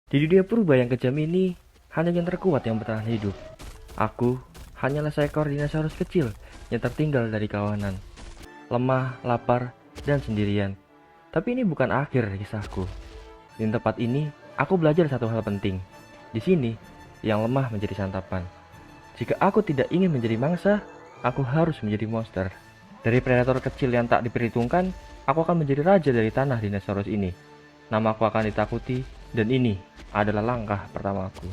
Di dunia purba yang kejam ini, hanya yang terkuat yang bertahan hidup. Aku hanyalah seekor dinosaurus kecil yang tertinggal dari kawanan. Lemah, lapar, dan sendirian. Tapi ini bukan akhir kisahku. Di tempat ini, aku belajar satu hal penting. Di sini, yang lemah menjadi santapan. Jika aku tidak ingin menjadi mangsa, aku harus menjadi monster. Dari predator kecil yang tak diperhitungkan, aku akan menjadi raja dari tanah dinosaurus ini. Namaku akan ditakuti, dan ini adalah langkah pertamaku.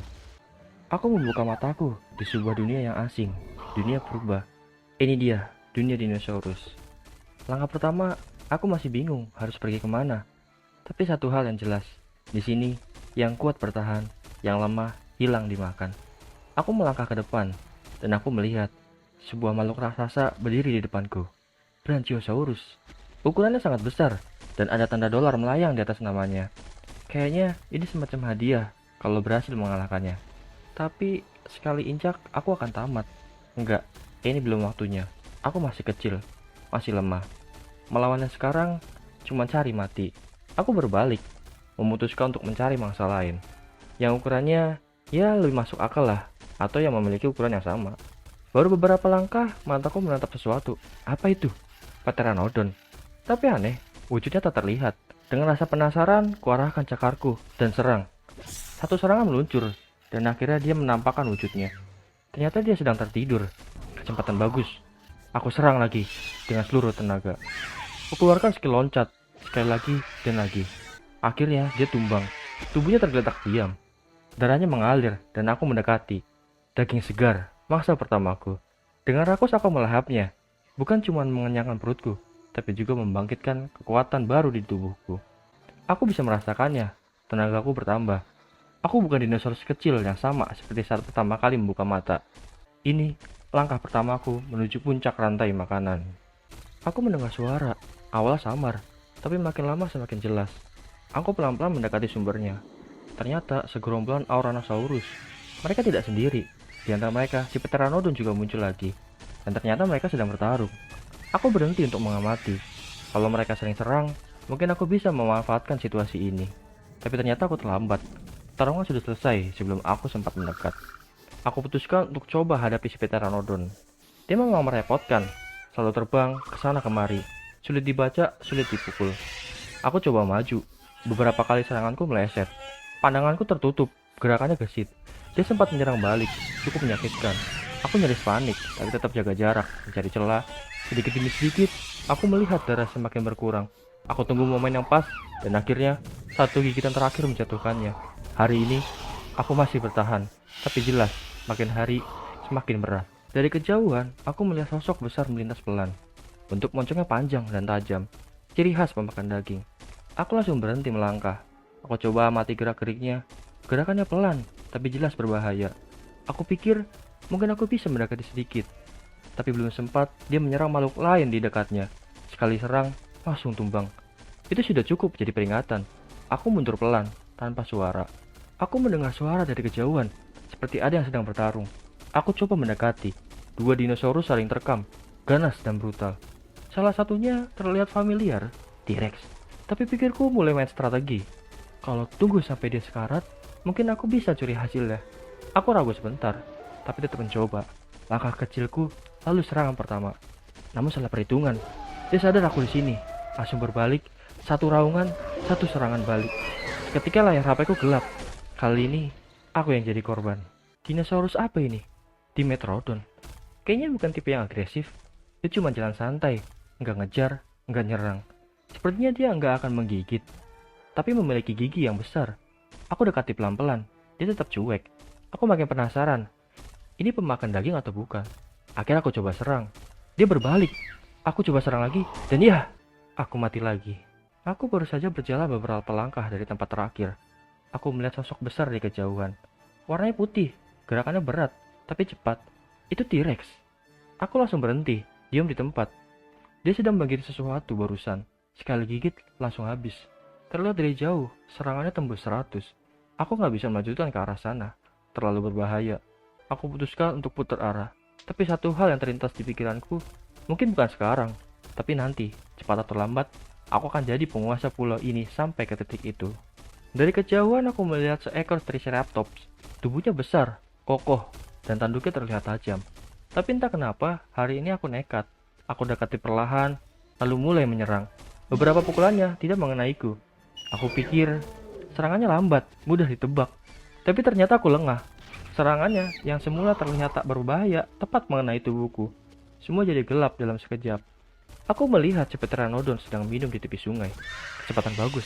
Aku membuka mataku di sebuah dunia yang asing, dunia purba. Ini dia, dunia dinosaurus. Langkah pertama, aku masih bingung harus pergi kemana. Tapi satu hal yang jelas, di sini yang kuat bertahan, yang lemah hilang dimakan. Aku melangkah ke depan, dan aku melihat sebuah makhluk raksasa berdiri di depanku. Brachiosaurus. Ukurannya sangat besar, dan ada tanda dolar melayang di atas namanya. Kayaknya ini semacam hadiah kalau berhasil mengalahkannya. Tapi sekali injak, aku akan tamat. Enggak, ini belum waktunya. Aku masih kecil, masih lemah. Melawannya sekarang cuma cari mati. Aku berbalik, memutuskan untuk mencari mangsa lain. Yang ukurannya ya lebih masuk akal lah, atau yang memiliki ukuran yang sama. Baru beberapa langkah, mataku menatap sesuatu. Apa itu? Pteranodon. Tapi aneh, wujudnya tak terlihat. Dengan rasa penasaran, kuarahkan cakarku dan serang. Satu serangan meluncur, dan akhirnya dia menampakkan wujudnya. Ternyata dia sedang tertidur. Kecepatan bagus. Aku serang lagi, dengan seluruh tenaga. Aku keluarkan skill loncat, sekali lagi dan lagi. Akhirnya dia tumbang. Tubuhnya tergeletak diam. Darahnya mengalir, dan aku mendekati. Daging segar, mangsa pertamaku. Dengan rakus aku melahapnya. Bukan cuma mengenyangkan perutku, tapi juga membangkitkan kekuatan baru di tubuhku. Aku bisa merasakannya, tenagaku bertambah. Aku bukan dinosaurus kecil yang sama seperti saat pertama kali membuka mata. Ini langkah pertamaku menuju puncak rantai makanan. Aku mendengar suara, awal samar, tapi makin lama semakin jelas. Aku pelan-pelan mendekati sumbernya. Ternyata segerombolan Auranosaurus. Mereka tidak sendiri. Di antara mereka, si Pteranodon juga muncul lagi. Dan ternyata mereka sedang bertarung. Aku berhenti untuk mengamati. Kalau mereka sering serang, mungkin aku bisa memanfaatkan situasi ini. Tapi ternyata aku terlambat. Pertarungan sudah selesai sebelum aku sempat mendekat. Aku putuskan untuk coba hadapi si Pteranodon. Dia memang merepotkan, selalu terbang ke sana kemari. Sulit dibaca, sulit dipukul. Aku coba maju. Beberapa kali seranganku meleset. Pandanganku tertutup, gerakannya gesit. Dia sempat menyerang balik, cukup menyakitkan. Aku nyaris panik, tapi tetap jaga jarak, mencari celah. Sedikit demi sedikit, aku melihat darah semakin berkurang. Aku tunggu momen yang pas, dan akhirnya satu gigitan terakhir menjatuhkannya. Hari ini, aku masih bertahan, tapi jelas, makin hari semakin berat. Dari kejauhan, aku melihat sosok besar melintas pelan. Bentuk moncongnya panjang dan tajam, ciri khas pemakan daging. Aku langsung berhenti melangkah. Aku coba amati gerak-geriknya. Gerakannya pelan, tapi jelas berbahaya. Aku pikir mungkin aku bisa mendekati sedikit. Tapi belum sempat, dia menyerang makhluk lain di dekatnya. Sekali serang, langsung tumbang. Itu sudah cukup jadi peringatan. Aku mundur pelan, tanpa suara. Aku mendengar suara dari kejauhan, seperti ada yang sedang bertarung. Aku coba mendekati. Dua dinosaurus saling terkam, ganas dan brutal. Salah satunya terlihat familiar, T-Rex. Tapi pikirku mulai main strategi. Kalau tunggu sampai dia sekarat, mungkin aku bisa curi hasilnya. Aku ragu sebentar, tapi tetap mencoba. Langkah kecilku, lalu serangan pertama. Namun salah perhitungan. Dia sadar aku di sini. Langsung berbalik, satu raungan, satu serangan balik. Ketika layar HP ku gelap. Kali ini, aku yang jadi korban. Dinosaurus apa ini? Dimetrodon. Kayaknya bukan tipe yang agresif. Dia cuma jalan santai, nggak ngejar, nggak nyerang. Sepertinya dia nggak akan menggigit, tapi memiliki gigi yang besar. Aku dekati pelan-pelan, dia tetap cuek. Aku makin penasaran, ini pemakan daging atau bukan? Akhirnya aku coba serang. Dia berbalik. Aku coba serang lagi, dan ya, aku mati lagi. Aku baru saja berjalan beberapa langkah dari tempat terakhir. Aku melihat sosok besar di kejauhan. Warnanya putih, gerakannya berat, tapi cepat. Itu T-Rex. Aku langsung berhenti, diam di tempat. Dia sedang menggigit sesuatu barusan. Sekali gigit, langsung habis. Terlihat dari jauh, serangannya tembus 100. Aku nggak bisa melanjutkan ke arah sana. Terlalu berbahaya. Aku putuskan untuk putar arah. Tapi satu hal yang terlintas di pikiranku, mungkin bukan sekarang, tapi nanti, cepat atau lambat, aku akan jadi penguasa pulau ini sampai ke titik itu. Dari kejauhan aku melihat seekor Triceratops. Tubuhnya besar, kokoh, dan tanduknya terlihat tajam. Tapi entah kenapa, hari ini aku nekat. Aku dekati perlahan, lalu mulai menyerang. Beberapa pukulannya tidak mengenaiku. Aku pikir serangannya lambat, mudah ditebak. Tapi ternyata aku lengah. Serangannya yang semula terlihat tak berbahaya, tepat mengenai tubuhku. Semua jadi gelap dalam sekejap. Aku melihat si Pteranodon sedang minum di tepi sungai. Kecepatan bagus.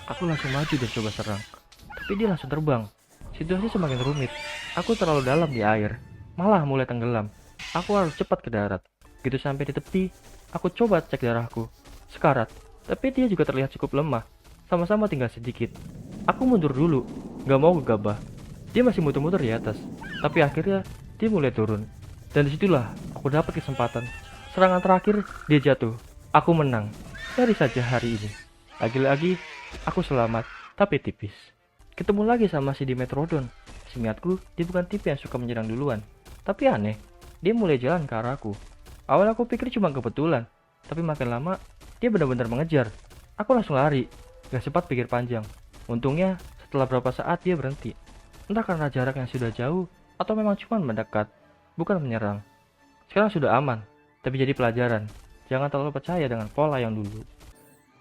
Aku langsung maju dan coba serang. Tapi dia langsung terbang. Situasi semakin rumit. Aku terlalu dalam di air. Malah mulai tenggelam. Aku harus cepat ke darat. Begitu sampai di tepi, aku coba cek darahku. Sekarat. Tapi dia juga terlihat cukup lemah. Sama-sama tinggal sedikit. Aku mundur dulu. Gak mau gegabah. Dia masih muter-muter di atas. Tapi akhirnya dia mulai turun. Dan disitulah aku dapat kesempatan. Serangan terakhir, dia jatuh. Aku menang. Cari saja hari ini. Lagi-lagi, aku selamat, tapi tipis. Ketemu lagi sama si Dimetrodon. Seingatku, dia bukan tipe yang suka menyerang duluan. Tapi aneh, dia mulai jalan ke arahku. Awal aku pikir cuma kebetulan. Tapi makin lama, dia benar-benar mengejar. Aku langsung lari. Gak sempat pikir panjang. Untungnya, setelah beberapa saat dia berhenti. Entah karena jarak yang sudah jauh, atau memang cuma mendekat, bukan menyerang. Sekarang sudah aman. Tapi jadi pelajaran, jangan terlalu percaya dengan pola yang dulu.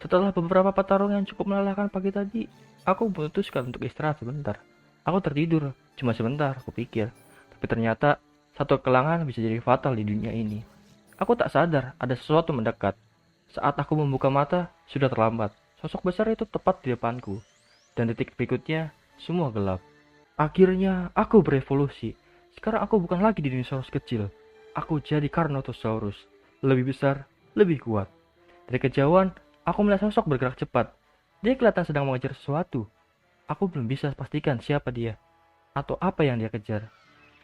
Setelah beberapa pertarungan yang cukup melelahkan pagi tadi, aku memutuskan untuk istirahat sebentar. Aku tertidur, cuma sebentar, aku pikir. Tapi ternyata, satu kehilangan bisa jadi fatal di dunia ini. Aku tak sadar ada sesuatu mendekat. Saat aku membuka mata, sudah terlambat. Sosok besar itu tepat di depanku. Dan detik berikutnya, semua gelap. Akhirnya, aku berevolusi. Sekarang aku bukan lagi dinosaurus kecil. Aku jadi Carnotaurus, lebih besar, lebih kuat. Dari kejauhan, aku melihat sosok bergerak cepat. Dia kelihatan sedang mengejar sesuatu. Aku belum bisa pastikan siapa dia, atau apa yang dia kejar.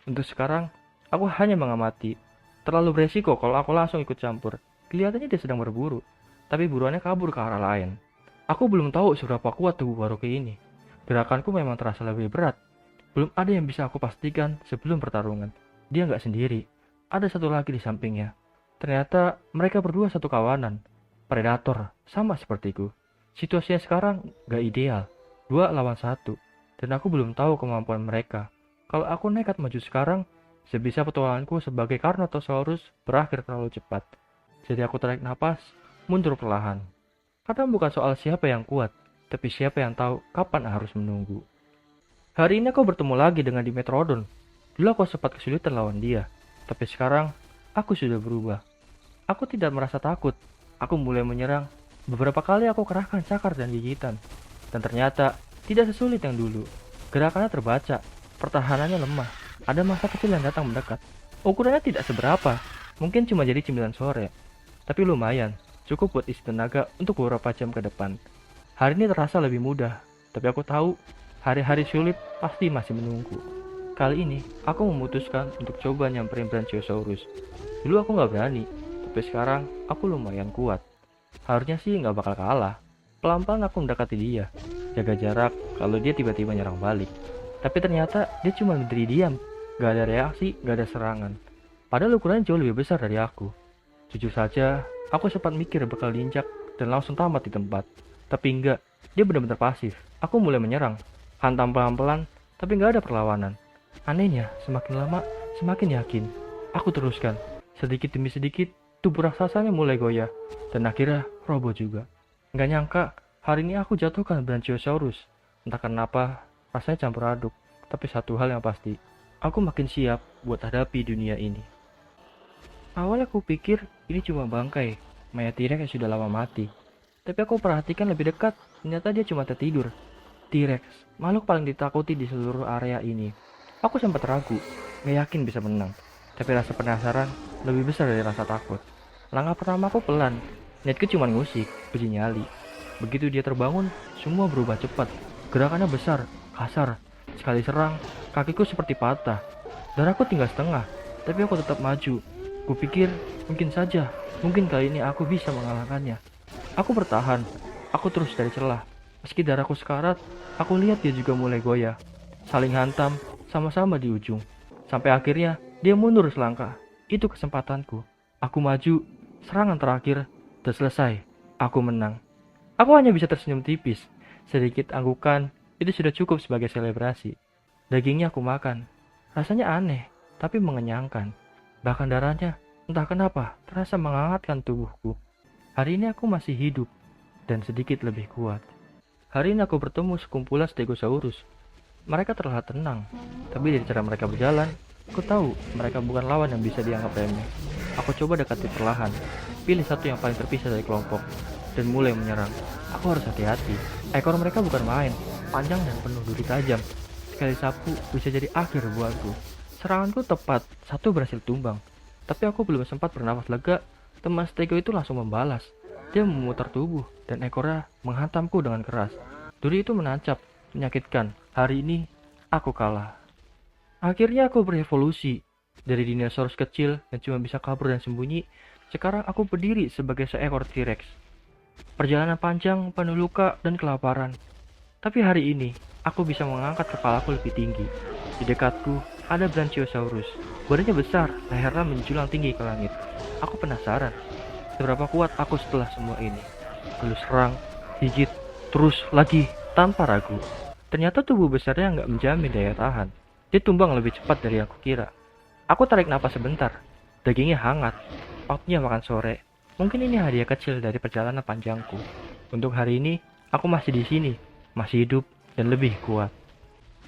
Untuk sekarang, aku hanya mengamati. Terlalu beresiko kalau aku langsung ikut campur. Kelihatannya dia sedang berburu, tapi buruannya kabur ke arah lain. Aku belum tahu seberapa kuat tubuh Baroque ini. Gerakanku memang terasa lebih berat. Belum ada yang bisa aku pastikan sebelum pertarungan. Dia nggak sendiri. Ada satu lagi di sampingnya. Ternyata mereka berdua satu kawanan. Predator, sama sepertiku. Situasinya sekarang gak ideal. 2 lawan 1. Dan aku belum tahu kemampuan mereka. Kalau aku nekat maju sekarang, sebisa petualanganku sebagai Carnotaurus berakhir terlalu cepat. Jadi aku tarik napas, mundur perlahan. Kadang bukan soal siapa yang kuat, tapi siapa yang tahu kapan harus menunggu. Hari ini aku bertemu lagi dengan Dimetrodon. Dulu aku sempat kesulitan lawan dia. Tapi sekarang, aku sudah berubah. Aku tidak merasa takut. Aku mulai menyerang. Beberapa kali aku kerahkan cakar dan gigitan. Dan ternyata, tidak sesulit yang dulu. Gerakannya terbaca. Pertahanannya lemah. Ada masa kecil yang datang mendekat. Ukurannya tidak seberapa. Mungkin cuma jadi cemilan sore. Tapi lumayan. Cukup buat isi tenaga untuk beberapa jam ke depan. Hari ini terasa lebih mudah. Tapi aku tahu, hari-hari sulit pasti masih menunggu. Kali ini, aku memutuskan untuk coba nyamperin Brachiosaurus. Dulu aku nggak berani, tapi sekarang aku lumayan kuat. Harusnya sih nggak bakal kalah. Pelan-pelan aku mendekati dia, jaga jarak kalau dia tiba-tiba nyerang balik. Tapi ternyata dia cuma berdiri diam, nggak ada reaksi, nggak ada serangan. Padahal ukurannya jauh lebih besar dari aku. Jujur saja, aku sempat mikir bakal diinjak dan langsung tamat di tempat. Tapi enggak, dia benar-benar pasif. Aku mulai menyerang, hantam pelan-pelan, tapi nggak ada perlawanan. Anehnya, semakin lama, semakin yakin. Aku teruskan. Sedikit demi sedikit, tubuh raksasanya mulai goyah. Dan akhirnya, roboh juga. Nggak nyangka, hari ini aku jatuhkan Brachiosaurus. Entah kenapa, rasanya campur aduk. Tapi satu hal yang pasti, aku makin siap buat hadapi dunia ini. Awalnya aku pikir, ini cuma bangkai. Mayat T-Rex yang sudah lama mati. Tapi aku perhatikan lebih dekat, ternyata dia cuma tertidur. T-Rex, makhluk paling ditakuti di seluruh area ini. Aku sempat ragu, gak yakin bisa menang. Tapi rasa penasaran lebih besar dari rasa takut. Langkah pertama aku pelan, niatku cuma ngusik, uji nyali. Begitu dia terbangun, semua berubah cepat. Gerakannya besar, kasar. Sekali serang, kakiku seperti patah. Darahku tinggal setengah, tapi aku tetap maju. Kupikir, mungkin saja, mungkin kali ini aku bisa mengalahkannya. Aku bertahan, aku terus dari celah. Meski darahku sekarat, aku lihat dia juga mulai goyah. Saling hantam, sama-sama di ujung. Sampai akhirnya, dia mundur selangkah. Itu kesempatanku. Aku maju, serangan terakhir, dan selesai. Aku menang. Aku hanya bisa tersenyum tipis. Sedikit anggukan, Itu sudah cukup sebagai selebrasi. Dagingnya aku makan. Rasanya aneh, tapi mengenyangkan. Bahkan darahnya, entah kenapa, terasa menghangatkan tubuhku. Hari ini aku masih hidup, dan sedikit lebih kuat. Hari ini aku bertemu sekumpulan Stegosaurus. Mereka terlihat tenang, tapi dari cara mereka berjalan, aku tahu mereka bukan lawan yang bisa dianggap remeh. Aku coba dekati perlahan, pilih satu yang paling terpisah dari kelompok, dan mulai menyerang. Aku harus hati-hati. Ekor mereka bukan main, panjang dan penuh duri tajam. Sekali sapu bisa jadi akhir buatku. Seranganku tepat, satu berhasil tumbang. Tapi aku belum sempat bernafas lega, teman Stego itu langsung membalas. Dia memutar tubuh, dan ekornya menghantamku dengan keras. Duri itu menancap, menyakitkan. Hari ini, aku kalah. Akhirnya aku berevolusi. Dari dinosaurus kecil yang cuma bisa kabur dan sembunyi, sekarang aku berdiri sebagai seekor T-Rex. Perjalanan panjang, penuh luka, dan kelaparan. Tapi hari ini, aku bisa mengangkat kepalaku lebih tinggi. Di dekatku, ada Brachiosaurus. Badannya besar, lehernya menjulang tinggi ke langit. Aku penasaran, seberapa kuat aku setelah semua ini. Lalu serang, gigit, terus lagi, tanpa ragu. Ternyata tubuh besarnya nggak menjamin daya tahan. Dia tumbang lebih cepat dari yang aku kira. Aku tarik napas sebentar. Dagingnya hangat. Waktunya makan sore. Mungkin ini hadiah kecil dari perjalanan panjangku. Untuk hari ini, aku masih di sini, masih hidup, dan lebih kuat.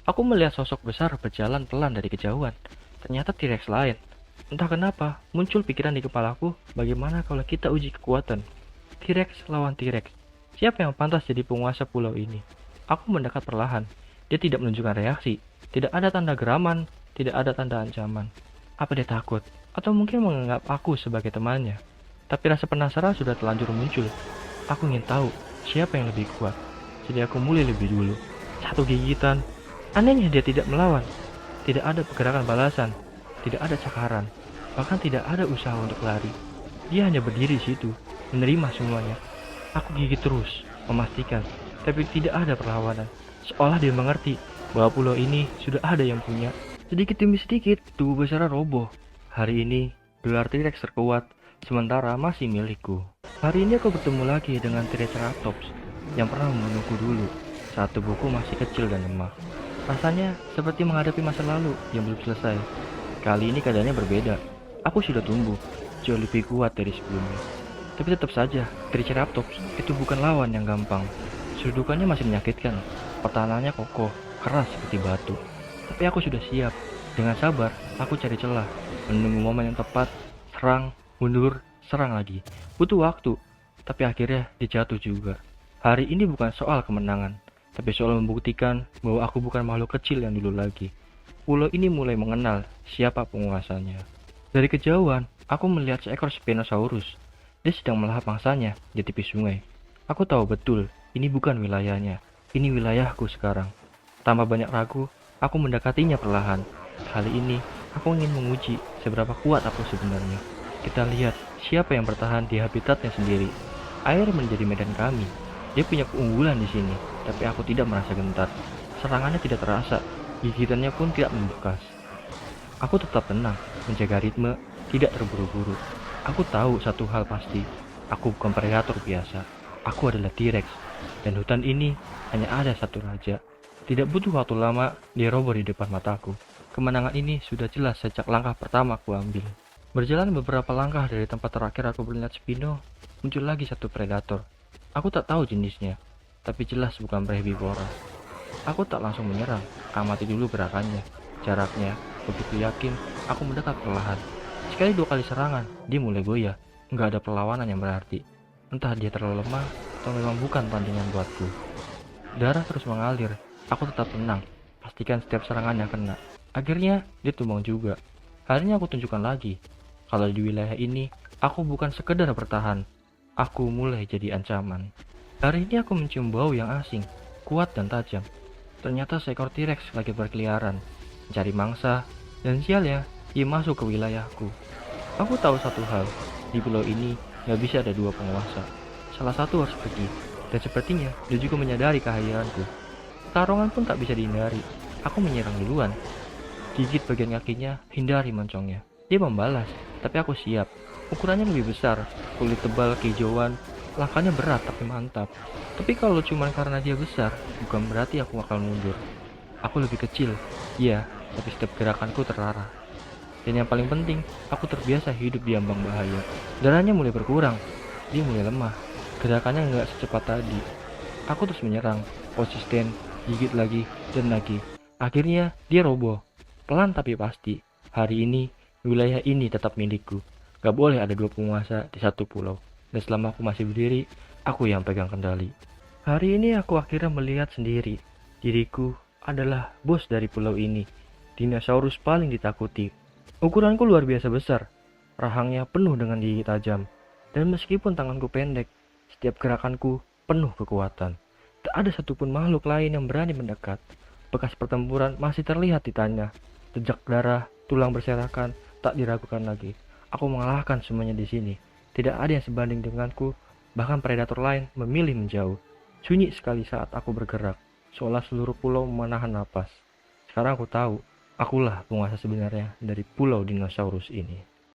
Aku melihat sosok besar berjalan pelan dari kejauhan. Ternyata T-Rex lain. Entah kenapa, muncul pikiran di kepalaku, bagaimana kalau kita uji kekuatan. T-Rex lawan T-Rex. Siapa yang pantas jadi penguasa pulau ini? Aku mendekat perlahan. Dia tidak menunjukkan reaksi. Tidak ada tanda geraman, tidak ada tanda ancaman. Apa dia takut? Atau mungkin menganggap aku sebagai temannya? Tapi rasa penasaran sudah terlanjur muncul. Aku ingin tahu siapa yang lebih kuat. Jadi aku mulai lebih dulu. Satu gigitan. Anehnya dia tidak melawan. Tidak ada pergerakan balasan. Tidak ada cakaran. Bahkan tidak ada usaha untuk lari. Dia hanya berdiri di situ, menerima semuanya. Aku gigit terus, memastikan. Tapi tidak ada perlawanan. Seolah dia mengerti bahwa pulau ini sudah ada yang punya. Sedikit demi sedikit, tubuh besarnya roboh. Hari ini, gelar T-Rex terkuat, sementara masih milikku. Hari ini aku bertemu lagi dengan Triceratops yang pernah membunuhku dulu saat tubuhku masih kecil dan lemah. Rasanya seperti menghadapi masa lalu yang belum selesai. Kali ini keadaannya berbeda. Aku sudah tumbuh, jauh lebih kuat dari sebelumnya. Tapi tetap saja, Triceratops itu bukan lawan yang gampang. Sudukannya masih menyakitkan, pertahanannya kokoh, keras seperti batu. Tapi aku sudah siap. Dengan sabar, aku cari celah, menunggu momen yang tepat, serang, mundur, serang lagi. Butuh waktu, tapi akhirnya dia jatuh juga. Hari ini bukan soal kemenangan, tapi soal membuktikan bahwa aku bukan makhluk kecil yang dulu lagi. Pulau ini mulai mengenal siapa penguasanya. Dari kejauhan, aku melihat seekor Spinosaurus. Dia sedang melahap mangsanya di tepi sungai. Aku tahu betul, ini bukan wilayahnya. Ini wilayahku sekarang. Tanpa banyak ragu, aku mendekatinya perlahan. Kali ini, aku ingin menguji seberapa kuat aku sebenarnya. Kita lihat siapa yang bertahan di habitatnya sendiri. Air menjadi medan kami. Dia punya keunggulan di sini, tapi aku tidak merasa gentar. Serangannya tidak terasa, gigitannya pun tidak membekas. Aku tetap tenang, menjaga ritme, tidak terburu-buru. Aku tahu satu hal pasti, aku bukan predator biasa. Aku adalah T-Rex, dan hutan ini hanya ada satu raja. Tidak butuh waktu lama, dia roboh di depan mataku. Kemenangan ini sudah jelas sejak langkah pertama aku ambil. Berjalan beberapa langkah dari tempat terakhir aku melihat Spino, muncul lagi satu predator. Aku tak tahu jenisnya, tapi jelas bukan herbivora. Aku tak langsung menyerang, amati dulu gerakannya, jaraknya. Begitu yakin, aku mendekat perlahan. Sekali dua kali serangan, dia mulai goyah. Nggak ada perlawanan yang berarti. Entah dia terlalu lemah, atau memang bukan tandingan buatku. Darah terus mengalir, aku tetap tenang, pastikan setiap serangan yang kena. Akhirnya, dia tumbang juga. Hari ini aku tunjukkan lagi, kalau di wilayah ini, aku bukan sekedar bertahan. Aku mulai jadi ancaman. Hari ini aku mencium bau yang asing, kuat dan tajam. Ternyata seekor T-Rex lagi berkeliaran, mencari mangsa, dan sialnya, dia masuk ke wilayahku. Aku tahu satu hal, di pulau ini gak bisa ada dua penguasa. Salah satu harus pergi, dan sepertinya dia juga menyadari kehadiranku. Pertarungan pun tak bisa dihindari. Aku menyerang duluan. Gigit bagian kakinya, hindari moncongnya. Dia membalas, tapi aku siap. Ukurannya lebih besar, kulit tebal kehijauan, langkahnya berat tapi mantap. Tapi kalau cuma karena dia besar, bukan berarti aku akan mundur. Aku lebih kecil, iya, tapi setiap gerakanku terarah. Dan yang paling penting, aku terbiasa hidup di ambang bahaya. Darahnya mulai berkurang, dia mulai lemah. Gerakannya nggak secepat tadi. Aku terus menyerang, konsisten, gigit lagi, dan lagi. Akhirnya, dia roboh. Pelan tapi pasti. Hari ini, wilayah ini tetap milikku. Gak boleh ada dua penguasa di satu pulau. Dan selama aku masih berdiri, aku yang pegang kendali. Hari ini aku akhirnya melihat sendiri. Diriku adalah bos dari pulau ini. Dinosaurus paling ditakuti. Ukuranku luar biasa besar. Rahangnya penuh dengan gigi tajam. Dan meskipun tanganku pendek, setiap gerakanku penuh kekuatan. Tak ada satupun makhluk lain yang berani mendekat. Bekas pertempuran masih terlihat di tanah. Jejak darah, tulang berserakan, tak diragukan lagi. Aku mengalahkan semuanya di sini. Tidak ada yang sebanding denganku, bahkan predator lain memilih menjauh. Sunyi sekali saat aku bergerak, seolah seluruh pulau menahan napas. Sekarang aku tahu, akulah penguasa sebenarnya dari pulau dinosaurus ini.